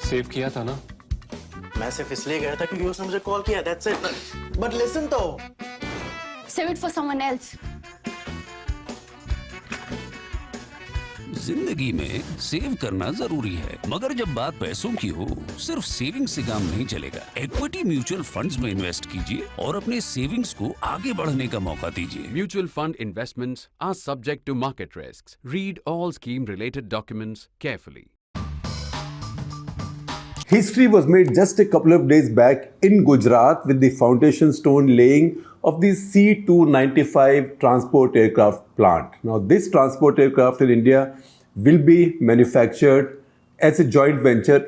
Save किया था ना? मैं सिर्फ इसलिए गया था क्योंकि उसने मुझे कॉल किया, that's it. But listen तो. Save it for someone else. जिंदगी में सेव करना जरूरी है, मगर जब बात पैसों की हो, सिर्फ सेविंग से काम नहीं चलेगा। इक्विटी म्यूचुअल फंड्स में इन्वेस्ट कीजिए और अपने सेविंग्स को आगे बढ़ने का मौका दीजिए। Mutual fund investments are subject to market risks. Read all scheme-related documents carefully. History was made just a couple of days back in Gujarat with the foundation stone laying of the C-295 transport aircraft plant. Now, this transport aircraft in India will be manufactured as a joint venture,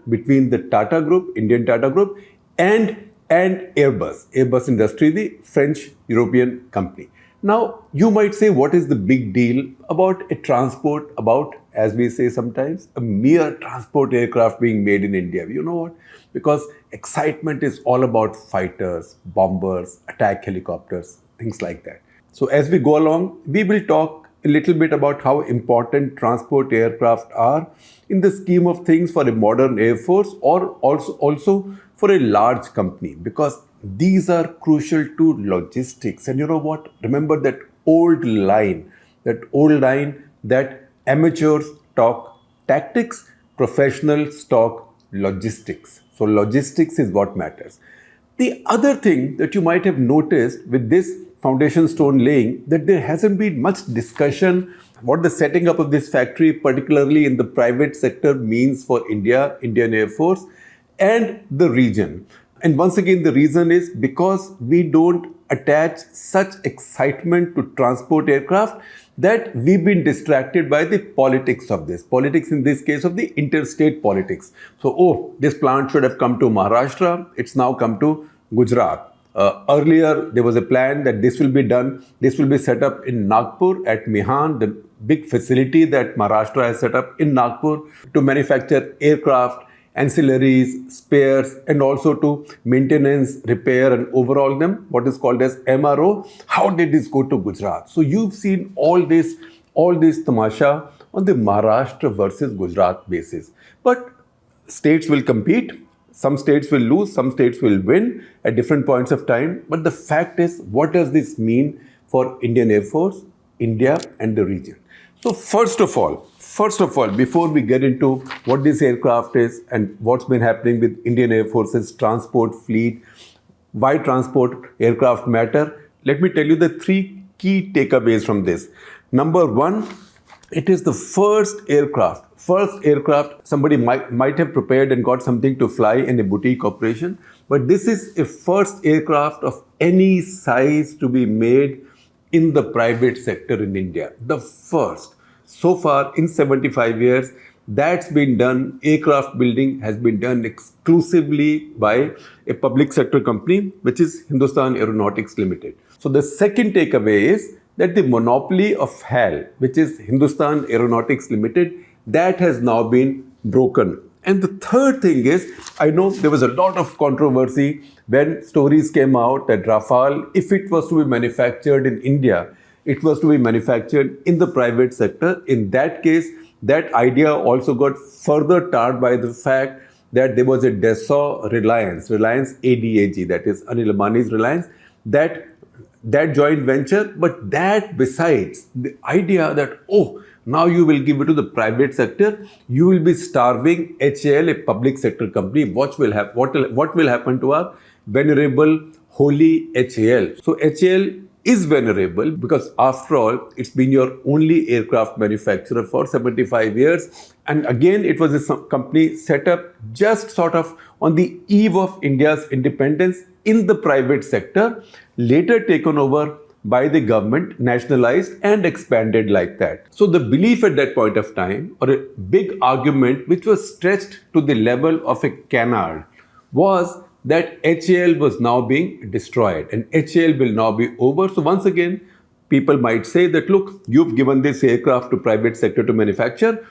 between the Tata Group, Indian Tata Group, and Airbus. Airbus Industrie, the French European company. Now, you might say, what is the big deal about a transport, about, as we say sometimes, a mere transport aircraft being made in India? You know what? Because excitement is all about fighters, bombers, attack helicopters, things like that. So as we go along, we will talk a little bit about how important transport aircraft are in the scheme of things for a modern air force, or also for a large company, because these are crucial to logistics. And you know what? Remember that old line that amateurs talk tactics, professionals talk logistics. So logistics is what matters. The other thing that you might have noticed with this foundation stone laying, that there hasn't been much discussion what the setting up of this factory, particularly in the private sector, means for India, Indian Air Force, and the region. And once again, the reason is because we don't attach such excitement to transport aircraft that we've been distracted by the politics of this. Politics in this case of the interstate politics. So, this plant should have come to Maharashtra. It's now come to Gujarat. Earlier, there was a plan that this will be done. This will be set up in Nagpur at Mihan, the big facility that Maharashtra has set up in Nagpur to manufacture aircraft, ancillaries, spares, and also to maintenance, repair, and overhaul them, what is called as MRO. How did this go to Gujarat? So you've seen all this tamasha on the Maharashtra versus Gujarat basis. But states will compete. Some states will lose, some states will win at different points of time. But the fact is, what does this mean for Indian Air Force, India, and the region? So first of all, before we get into what this aircraft is and what's been happening with Indian Air Force's transport fleet, why transport aircraft matter, let me tell you the three key takeaways from this. Number one, it is the first aircraft somebody might have prepared and got something to fly in a boutique operation, but this is a first aircraft of any size to be made in the private sector in India. The first. So far, in 75 years, that's been done. Aircraft building has been done exclusively by a public sector company, which is Hindustan Aeronautics Limited. So the second takeaway is that the monopoly of HAL, which is Hindustan Aeronautics Limited, that has now been broken. And the third thing is, I know there was a lot of controversy when stories came out that Rafale, if it was to be manufactured in India, it was to be manufactured in the private sector. In that case, that idea also got further tarred by the fact that there was a Dassault Reliance ADAG, that is Anil Ambani's Reliance, that joint venture. But that besides, the idea that, now you will give it to the private sector, you will be starving HAL, a public sector company. What will happen to our venerable, holy HAL? So HAL is venerable because after all, it's been your only aircraft manufacturer for 75 years. And again, it was a company set up just sort of on the eve of India's independence in the private sector, later taken over by the government, nationalized and expanded like that. So the belief at that point of time, or a big argument which was stretched to the level of a canard, was that HAL was now being destroyed and HAL will now be over. So once again, people might say that, look, you've given this aircraft to private sector to manufacture.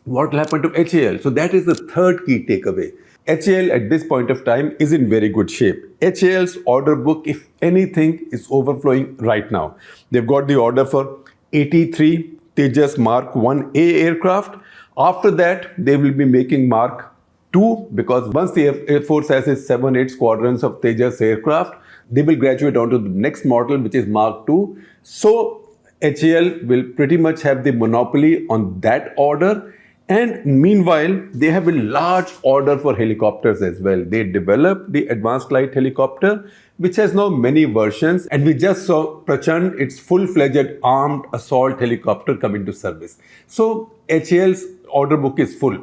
What will happen to HAL? So that is the third key takeaway. HAL at this point of time is in very good shape. HAL's order book, if anything, is overflowing right now. They've got the order for 83 Tejas Mark 1A aircraft. After that, they will be making Mark 2 because once the Air Force has its 7-8 squadrons of Tejas aircraft, they will graduate onto the next model, which is Mark 2. So HAL will pretty much have the monopoly on that order. And meanwhile, they have a large order for helicopters as well. They developed the Advanced Light Helicopter, which has now many versions. And we just saw Prachand, its full-fledged armed assault helicopter come into service. So HAL's order book is full.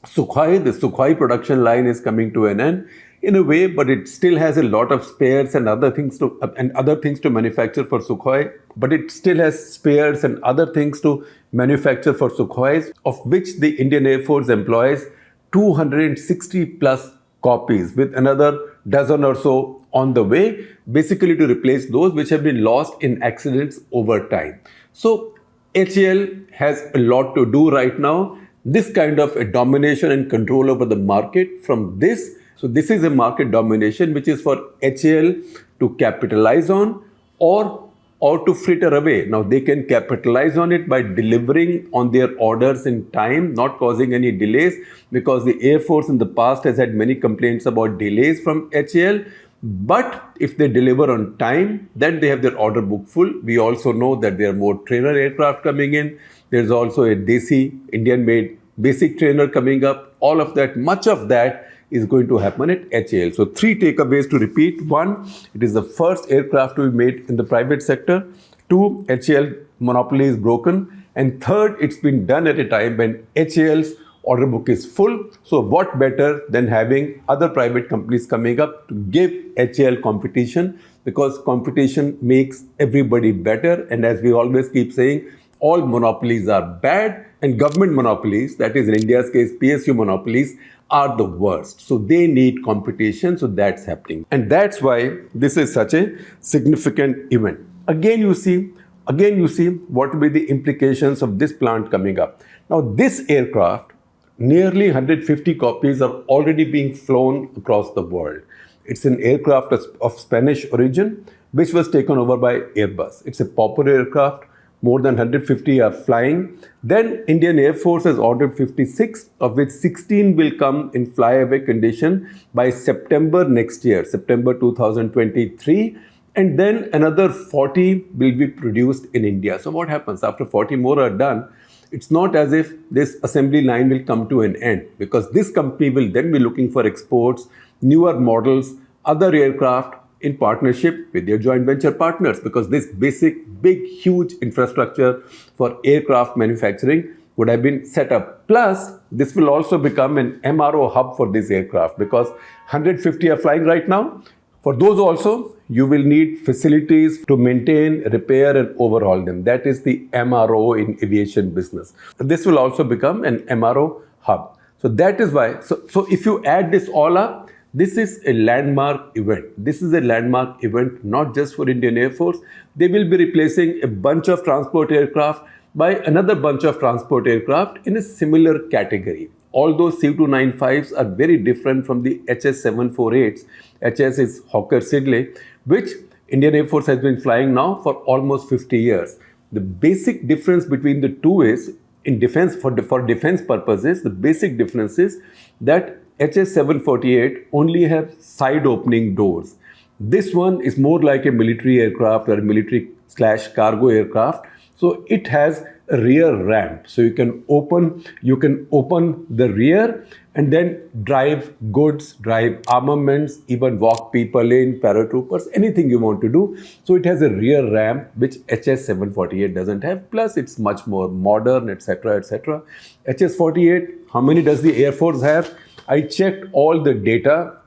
The Sukhoi production line is coming to an end in a way, but it still has a lot of spares and other things to manufacture for Sukhoi. But it still has spares and other things to manufacture for Sukhois, of which the Indian Air Force employs 260 plus copies, with another dozen or so on the way, basically to replace those which have been lost in accidents over time. So HAL has a lot to do right now. This kind of a domination and control over the market from this. So this is a market domination which is for HAL to capitalize on or to fritter away. Now they can capitalize on it by delivering on their orders in time, not causing any delays, because the Air Force in the past has had many complaints about delays from HAL. But if they deliver on time, then they have their order book full. We also know that there are more trainer aircraft coming in. There's also a Desi, Indian-made basic trainer coming up. All of that, much of that is going to happen at HAL. So 3 takeaways to repeat. 1, it is the first aircraft to be made in the private sector. 2, HAL monopoly is broken. And 3rd, it's been done at a time when HAL's order book is full. So what better than having other private companies coming up to give HAL competition, because competition makes everybody better. And as we always keep saying, all monopolies are bad, and government monopolies, that is in India's case PSU monopolies, are the worst. So they need competition. So that's happening. And that's why this is such a significant event. Again, you see what will be the implications of this plant coming up. Now, this aircraft, nearly 150 copies are already being flown across the world. It's an aircraft of Spanish origin, which was taken over by Airbus. It's a popular aircraft. More than 150 are flying. Then Indian Air Force has ordered 56, of which 16 will come in flyaway condition by September next year, September 2023. And then another 40 will be produced in India. So what happens after 40 more are done? It's not as if this assembly line will come to an end, because this company will then be looking for exports, newer models, other aircraft in partnership with their joint venture partners, because this big, huge infrastructure for aircraft manufacturing would have been set up. Plus, this will also become an MRO hub for this aircraft, because 150 are flying right now. For those also, you will need facilities to maintain, repair and overhaul them. That is the MRO in aviation business. This will also become an MRO hub. So that is why, so if you add this all up, this is a landmark event. This is a landmark event not just for Indian Air Force. They will be replacing a bunch of transport aircraft by another bunch of transport aircraft in a similar category. All those C-295s are very different from the HS-748s. HS is Hawker Siddeley, which Indian Air Force has been flying now for almost 50 years. The basic difference between the two is, in defense, for defense purposes, the basic difference is that HS-748 only have side opening doors. This one is more like a military aircraft or a military/cargo aircraft. So it has a rear ramp. So you can open the rear and then drive goods, drive armaments, even walk people in, paratroopers, anything you want to do. So it has a rear ramp, which HS-748 doesn't have. Plus it's much more modern, etc., etc. HS-48, how many does the Air Force have? I checked all the data.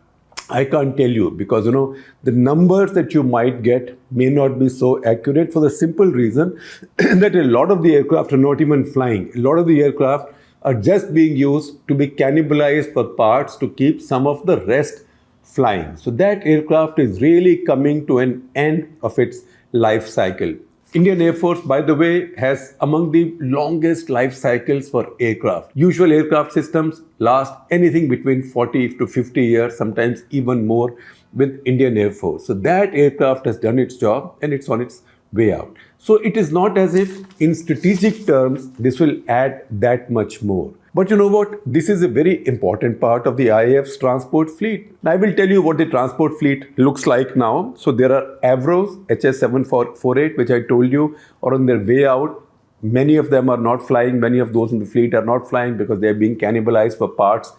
I can't tell you, because the numbers that you might get may not be so accurate, for the simple reason that a lot of the aircraft are not even flying. A lot of the aircraft are just being used to be cannibalized for parts to keep some of the rest flying. So that aircraft is really coming to an end of its life cycle. Indian Air Force, by the way, has among the longest life cycles for aircraft. Usual aircraft systems last anything between 40 to 50 years, sometimes even more with Indian Air Force. So that aircraft has done its job and it's on its way out. So it is not as if in strategic terms this will add that much more. But you know what? This is a very important part of the IAF's transport fleet. I will tell you what the transport fleet looks like now. So there are Avros, HS748, which I told you are on their way out. Many of them are not flying. Many of those in the fleet are not flying because they are being cannibalized for parts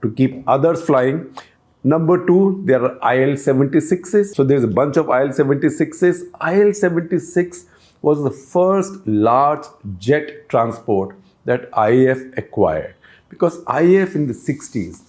to keep others flying. Number two, there are IL-76s. So there's a bunch of IL-76s. IL-76 was the first large jet transport that IAF acquired. Because IAF in the 60s,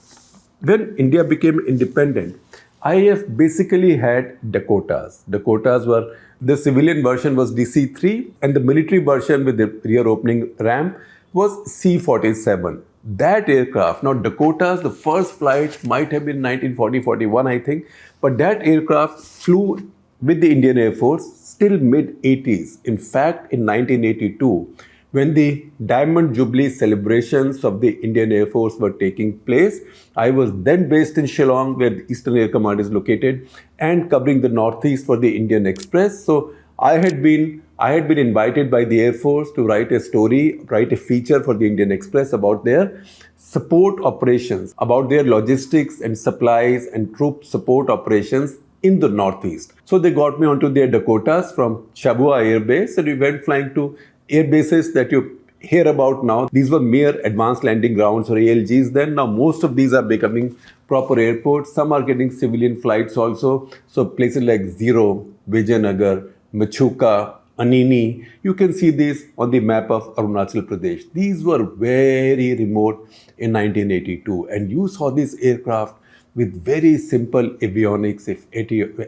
when India became independent, IAF basically had Dakotas. Dakotas were, the civilian version was DC-3 and the military version with the rear opening ramp was C-47. That aircraft, now Dakotas, the first flight might have been 1940-41, I think, but that aircraft flew with the Indian Air Force still mid-80s. In fact, in 1982, when the Diamond Jubilee celebrations of the Indian Air Force were taking place, I was then based in Shillong, where the Eastern Air Command is located, and covering the Northeast for the Indian Express. So I had been invited by the Air Force to write a feature for the Indian Express about their support operations, about their logistics and supplies and troop support operations in the Northeast. So they got me onto their Dakotas from Chabua Air Base, and we went flying to air bases that you hear about now. These were mere advanced landing grounds or ALGs then. Now most of these are becoming proper airports. Some are getting civilian flights also. So places like Zero, Vijayanagar, Machuka, Anini, you can see these on the map of Arunachal Pradesh. These were very remote in 1982, and you saw this aircraft with very simple avionics, if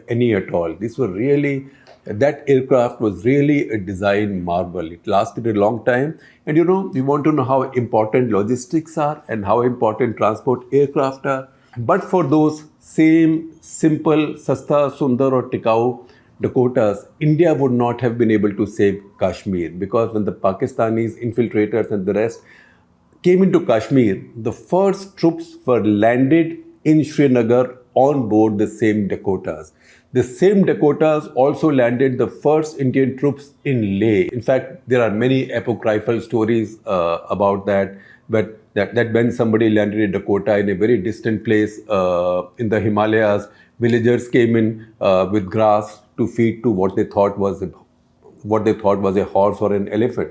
any at all. That aircraft was really a design marvel. It lasted a long time. And you want to know how important logistics are and how important transport aircraft are. But for those same simple, Sasta, Sundar or Tikau Dakotas, India would not have been able to save Kashmir, because when the Pakistanis, infiltrators and the rest came into Kashmir, the first troops were landed in Srinagar on board the same Dakotas. The same Dakotas also landed the first Indian troops in Leh. In fact, there are many apocryphal stories about that, but that when somebody landed in Dakota in a very distant place in the Himalayas, villagers came in with grass to feed to what they thought was a horse or an elephant,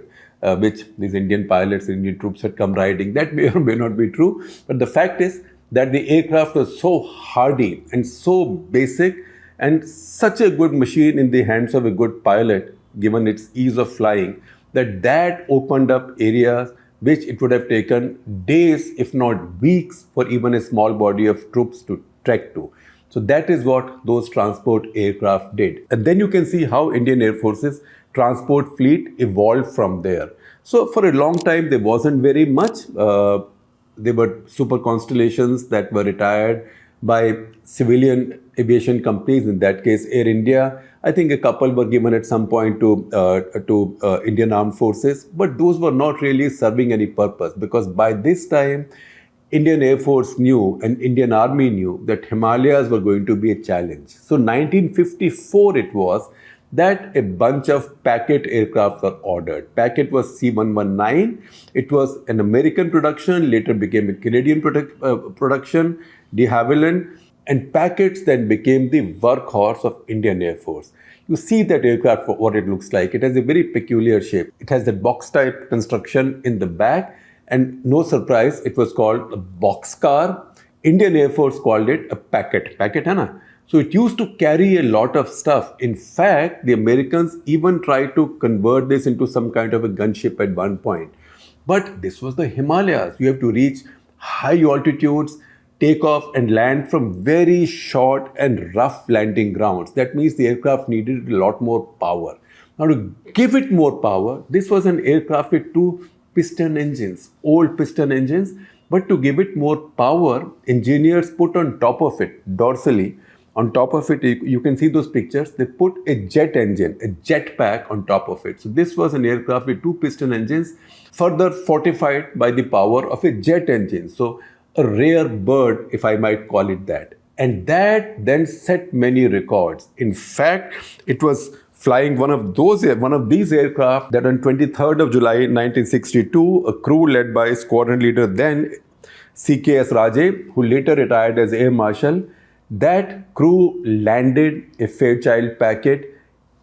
which these Indian pilots, Indian troops had come riding. That may or may not be true, but the fact is that the aircraft was so hardy and so basic and such a good machine in the hands of a good pilot, given its ease of flying, that opened up areas which it would have taken days, if not weeks, for even a small body of troops to trek to. So that is what those transport aircraft did. And then you can see how Indian Air Force's transport fleet evolved from there. So for a long time, there wasn't very much. There were super constellations that were retired by civilian aviation companies, in that case Air India. I think a couple were given at some point to Indian Armed Forces, but those were not really serving any purpose, because by this time Indian Air Force knew and Indian Army knew that Himalayas were going to be a challenge. So 1954 it was that a bunch of Packet aircraft were ordered. Packet was C-119. It was an American production, later became a Canadian production, de Havilland, and Packets then became the workhorse of Indian Air Force. You see that aircraft for what it looks like. It has a very peculiar shape. It has a box-type construction in the back, and no surprise, it was called a boxcar. Indian Air Force called it a Packet. Packet, hai na? So it used to carry a lot of stuff. In fact, the Americans even tried to convert this into some kind of a gunship at one point. But this was the Himalayas. You have to reach high altitudes, take off and land from very short and rough landing grounds. That means the aircraft needed a lot more power. Now to give it more power, this was an aircraft with two piston engines, old piston engines. But to give it more power, engineers put on top of it, dorsally, on top of it, you can see those pictures, they put a jet engine, a jet pack on top of it. So this was an aircraft with two piston engines, further fortified by the power of a jet engine. So a rare bird, if I might call it that. And that then set many records. In fact, it was flying one of these aircraft that on 23rd of July 1962, a crew led by squadron leader then C.K.S. Raje, who later retired as Air Marshal, that crew landed a Fairchild packet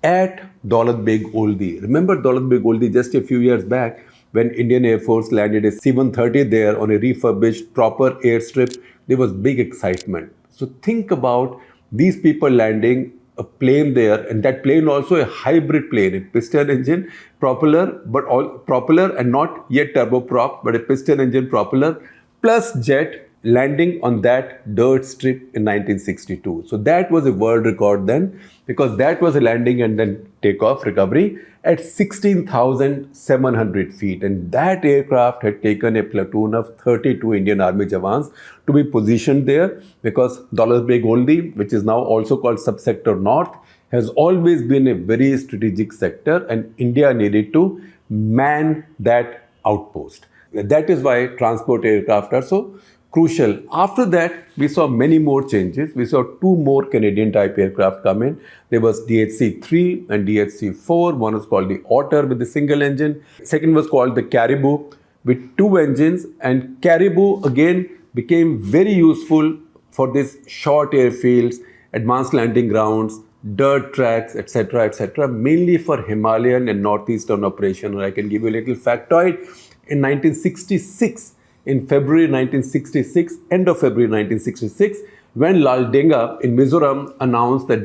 at Daulat Beg Oldi. Remember Daulat Beg Oldi just a few years back when Indian Air Force landed a C-130 there on a refurbished proper airstrip? There was big excitement. So think about these people landing a plane there, and that plane also a hybrid plane, a piston engine propeller, but all propeller and not yet turboprop, but a piston engine propeller plus jet landing on that dirt strip in 1962. So that was a world record then, because that was a landing and then takeoff recovery at 16,700 feet. And that aircraft had taken a platoon of 32 Indian Army Jawans to be positioned there, because Daulat Beg Oldi, which is now also called Subsector North, has always been a very strategic sector, and India needed to man that outpost. That is why transport aircraft are so crucial. After that, we saw many more changes. We saw two more Canadian type aircraft come in. There was DHC-3 and DHC-4. One was called the Otter with the single engine. Second was called the Caribou with two engines. And Caribou again became very useful for these short airfields, advanced landing grounds, dirt tracks, etc., mainly for Himalayan and northeastern operation. I can give you a little factoid. In 1966, in February 1966, end of February 1966, when Lal Denga in Mizoram announced that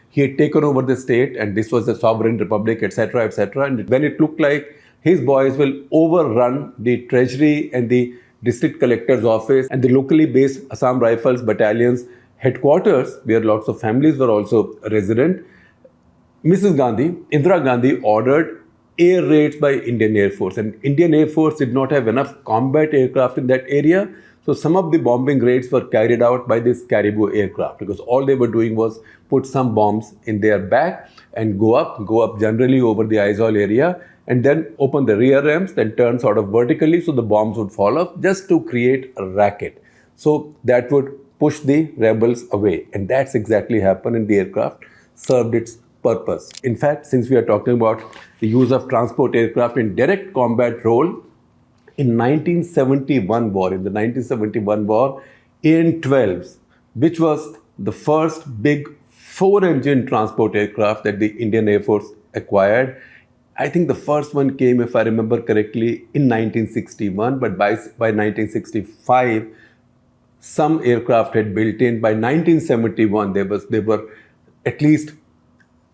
he had taken over the state and this was a sovereign republic, etc., and when it looked like his boys will overrun the treasury and the district collector's office and the locally based Assam Rifles battalion's headquarters, where lots of families were also resident, Mrs. Gandhi, Indira Gandhi, ordered air raids by Indian Air Force, and Indian Air Force did not have enough combat aircraft in that area, so some of the bombing raids were carried out by this Caribou aircraft, because all they were doing was put some bombs in their back and go up generally over the Aizawl area, and then open the rear ramps, then turn sort of vertically so the bombs would fall off, just to create a racket. So that would push the rebels away, and that's exactly happened, and the aircraft served its purpose. In fact, since we are talking about the use of transport aircraft in direct combat role, in the 1971 war, AN-12s, which was the first big four-engine transport aircraft that the Indian Air Force acquired. I think the first one came, if I remember correctly, in 1961, but by 1965, some aircraft had built in. By 1971, there were at least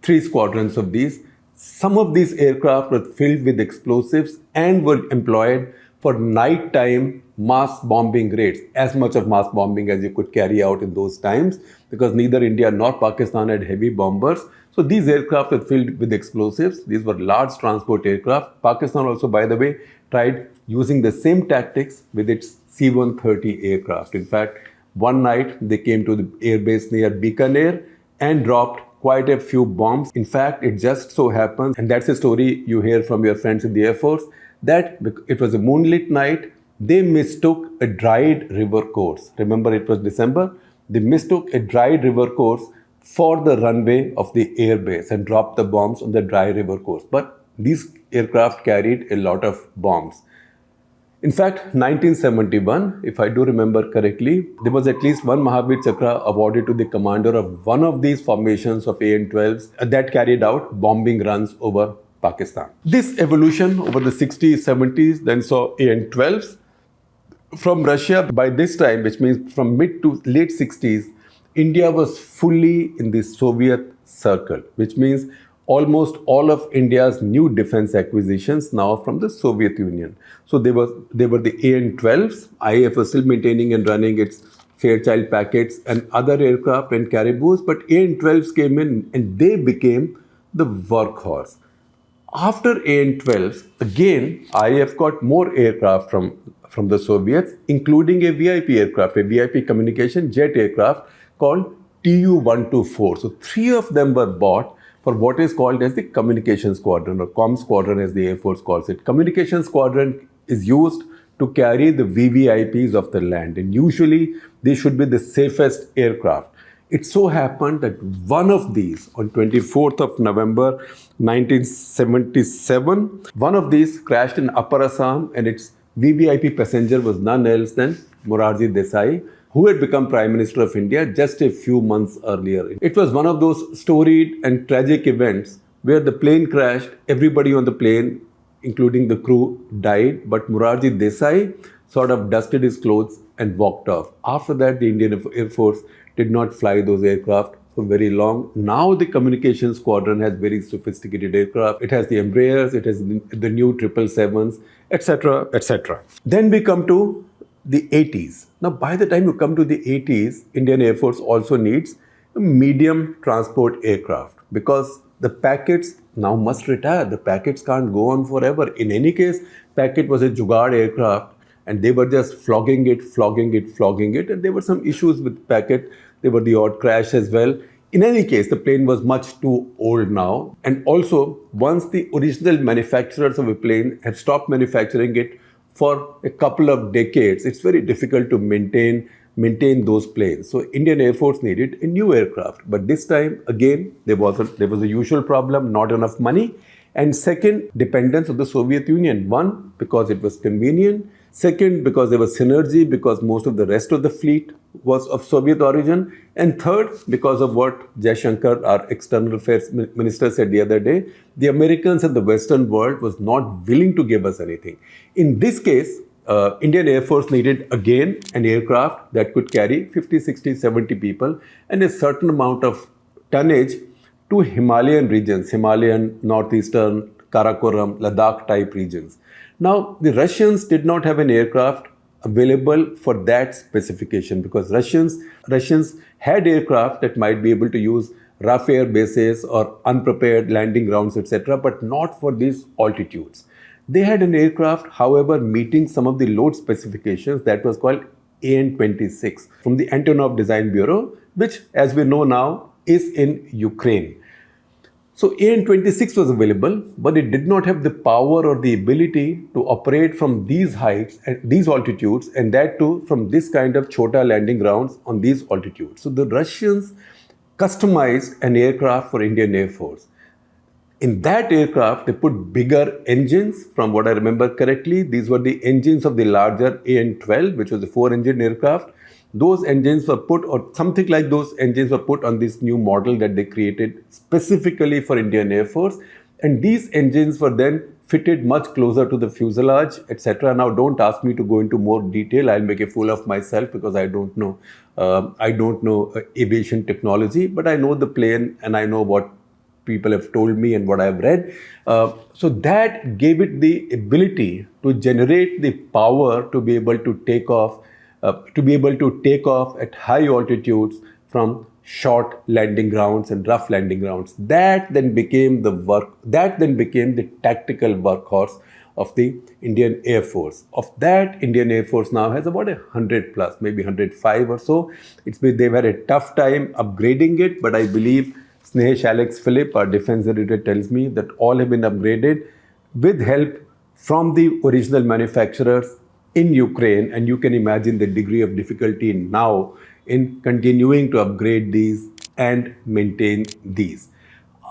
3 squadrons of these. Some of these aircraft were filled with explosives and were employed for nighttime mass bombing raids, as much of mass bombing as you could carry out in those times, because neither India nor Pakistan had heavy bombers. So these aircraft were filled with explosives. These were large transport aircraft. Pakistan also, by the way, tried using the same tactics with its C-130 aircraft. In fact, one night they came to the airbase near Bikaner and dropped quite a few bombs. In fact, it just so happens, and that's a story you hear from your friends in the Air Force, that it was a moonlit night. They mistook a dried river course. Remember, it was December. They mistook a dried river course for the runway of the airbase and dropped the bombs on the dry river course. But these aircraft carried a lot of bombs. In fact, 1971, if I do remember correctly, there was at least one Mahavir Chakra awarded to the commander of one of these formations of AN-12s that carried out bombing runs over Pakistan. This evolution over the 60s, 70s then saw AN-12s from Russia. By this time, which means from mid to late 60s, India was fully in the Soviet circle, which means almost all of India's new defense acquisitions now from the Soviet Union. So they were the AN-12s. IAF was still maintaining and running its Fairchild packets and other aircraft and Caribous, but AN-12s came in and they became the workhorse. After AN-12s, again, IAF got more aircraft from the Soviets, including a VIP aircraft, a VIP communication jet aircraft called Tu-124. So 3 of them were bought for what is called as the communication squadron, or comm squadron as the Air Force calls it. Communication squadron is used to carry the VVIPs of the land, and usually they should be the safest aircraft. it so happened that one of these, on 24th of November 1977, one of these crashed in Upper Assam, and its VVIP passenger was none else than Morarji Desai, who had become Prime Minister of India just a few months earlier. It was one of those storied and tragic events where the plane crashed, everybody on the plane, including the crew, died, but Morarji Desai sort of dusted his clothes and walked off. After that, the Indian Air Force did not fly those aircraft for very long. Now the communications squadron has very sophisticated aircraft. It has the Embraers, it has the new 777s, etc., etc. Then we come to the 80s. Now, by the time you come to the 80s, Indian Air Force also needs a medium transport aircraft because the packets now must retire. The packets can't go on forever. In any case, packet was a Jugaad aircraft and they were just flogging it. And there were some issues with packet. There were the odd crash as well. In any case, the plane was much too old now. And also, once the original manufacturers of a plane have stopped manufacturing it for a couple of decades, it's very difficult to maintain those planes. So Indian Air Force needed a new aircraft. But this time, again, there was a usual problem, not enough money. And second, dependence of the Soviet Union. One, because it was convenient. Second, because there was synergy, because most of the rest of the fleet was of Soviet origin. And third, because of what Jaishankar, our external affairs minister, said the other day, the Americans and the Western world was not willing to give us anything. In this case, Indian Air Force needed again an aircraft that could carry 50, 60, 70 people and a certain amount of tonnage to Himalayan regions, Himalayan, northeastern, Karakoram, Ladakh type regions. Now, the Russians did not have an aircraft available for that specification because Russians had aircraft that might be able to use rough air bases or unprepared landing grounds, etc., but not for these altitudes. They had an aircraft, however, meeting some of the load specifications that was called AN-26 from the Antonov Design Bureau, which, as we know now, is in Ukraine. So AN-26 was available, but it did not have the power or the ability to operate from these heights and these altitudes, and that too from this kind of chota landing grounds on these altitudes. So the Russians customized an aircraft for Indian Air Force. In that aircraft, they put bigger engines. From what I remember correctly, these were the engines of the larger AN-12, which was a 4-engine aircraft. Those engines were put, or something like those engines were put on this new model that they created specifically for Indian Air Force. And these engines were then fitted much closer to the fuselage, etc. Now, don't ask me to go into more detail. I'll make a fool of myself because I don't know aviation technology, but I know the plane and I know what people have told me and what I've read. So that gave it the ability to generate the power to be able to take off at high altitudes from short landing grounds and rough landing grounds. That then became the tactical workhorse of the Indian Air Force. Of that, Indian Air Force now has about 100 plus, maybe 105 or so. They've had a tough time upgrading it, but I believe Snehesh Alex Philip, our defense editor, tells me that all have been upgraded with help from the original manufacturers in Ukraine. And you can imagine the degree of difficulty now in continuing to upgrade these and maintain these.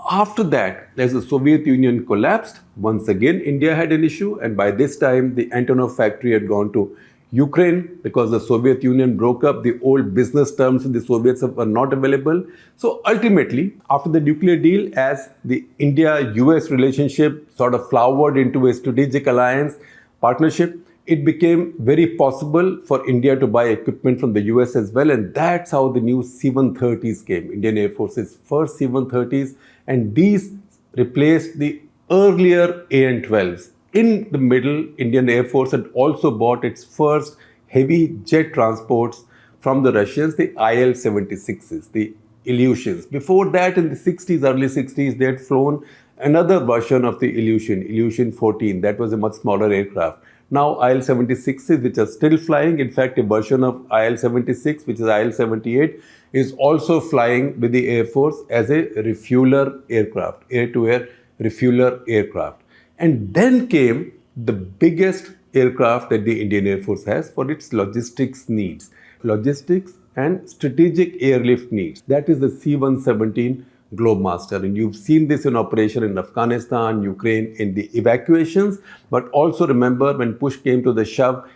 After that, as the Soviet Union collapsed, once again India had an issue, and by this time the Antonov factory had gone to Ukraine because the Soviet Union broke up. The old business terms with the Soviets were not available. So ultimately, after the nuclear deal, as the India-US relationship sort of flowered into a strategic alliance partnership, it became very possible for India to buy equipment from the US as well. And that's how the new C-130s came, Indian Air Force's first C-130s. And these replaced the earlier AN-12s. In the middle, Indian Air Force had also bought its first heavy jet transports from the Russians, the IL-76s, the Ilyushins. Before that, in the 60s, early 60s, they had flown another version of the Ilyushin 14. That was a much smaller aircraft. Now IL-76s, which are still flying, in fact, a version of IL-76, which is IL-78, is also flying with the Air Force as a refueler aircraft, air-to-air refueler aircraft. And then came the biggest aircraft that the Indian Air Force has for its logistics needs. Logistics and strategic airlift needs. That is the C-117 Globemaster. And you've seen this in operation in Afghanistan, Ukraine, in the evacuations. But also remember, when push came to the shove,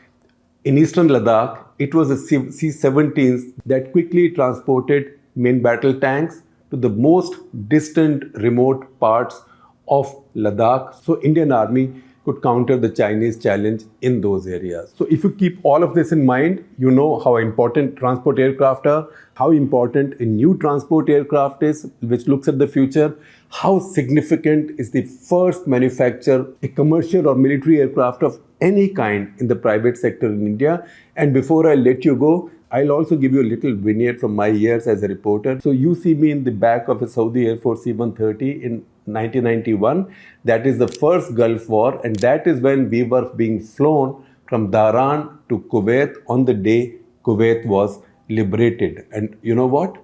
in eastern Ladakh, it was the C-17s that quickly transported main battle tanks to the most distant remote parts of Ladakh. So Indian Army could counter the Chinese challenge in those areas. So if you keep all of this in mind, you know how important transport aircraft are, how important a new transport aircraft is, which looks at the future, how significant is the first manufacture, a commercial or military aircraft of any kind in the private sector in India. And before I let you go, I'll also give you a little vignette from my years as a reporter. So you see me in the back of a Saudi Air Force C-130 in 1991. That is the first Gulf War, and that is when we were being flown from Dhahran to Kuwait on the day Kuwait was liberated. And you know what?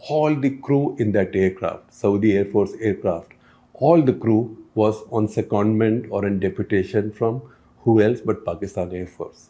All the crew in that aircraft, Saudi Air Force aircraft, all the crew was on secondment or in deputation from who else but Pakistan Air Force.